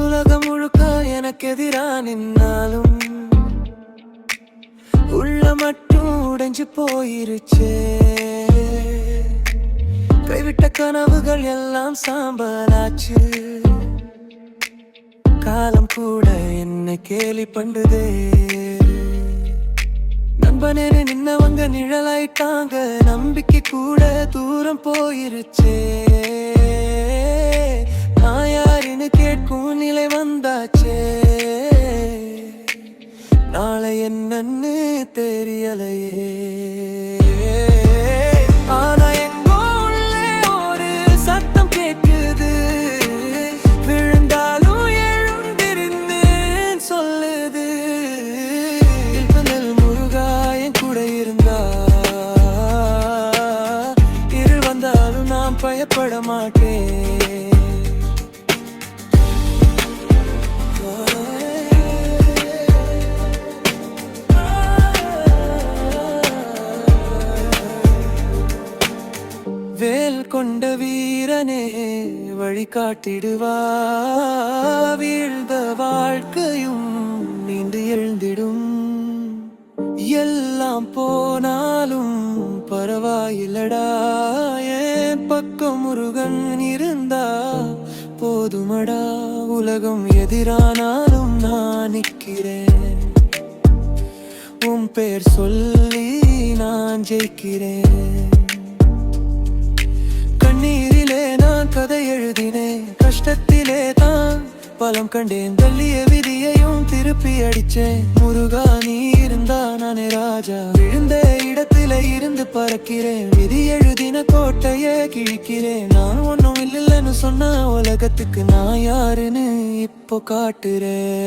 உலகம் முழுக்க எனக்கு எதிரா நின்னாலும் உள்ள மட்டும் உடைஞ்சு போயிருச்சே. கைவிட்ட கனவுகள் எல்லாம் சாம்பலாச்சு. காலம் கூட என்ன கேலி பண்ணுதே. நண்பனே நின்னவங்க நிழலாயிட்டாங்க. நம்பிக்கை கூட தூரம் போயிருச்சே. நான் யாருன்னு கேட்கும் நிலை வந்தாச்சே. நாளை என்னன்னு தெரியலையே. ஆனா எங்கோ உள்ளே ஒரு சத்தம் கேட்குது. விழுந்தாலும் எழுந்திருந்து சொல்லுது. முருகா என் கூட இருந்தா இருள் வந்தாலும் நான் பயப்பட மாட்டேன். வேல் கொண்ட வீரனே வழிகாட்டிடுவா. வீழ்ந்த வாழ்க்கையும் நீண்டு எழுந்திடும். எல்லாம் போனாலும் பரவாயில்லடா. என் பக்கம் முருகன் இருந்தா போதுமடா. உலகம் எதிரானாலும் நான் நிற்கிறேன். உன் பேர் சொல்லி நான் ஜெயிக்கிறேன். கண்ணீரிலே நான் கதை எழுதினேன். கஷ்டத்திலே தான் பலம் கண்டேன். தள்ளிய விதியையும் திருப்பி அடிச்சேன். முருகா நீ இருந்தா நானே ராஜா. விழுந்த இடத்தில இருந்து பறக்கிறேன். விதி எழுதின கோட்டையே கிழிக்கிறேன். நான் ஒன்னும் இல்லைன்னு சொன்ன உலகத்துக்கு நான் யாருன்னு இப்போ காட்டுறேன்.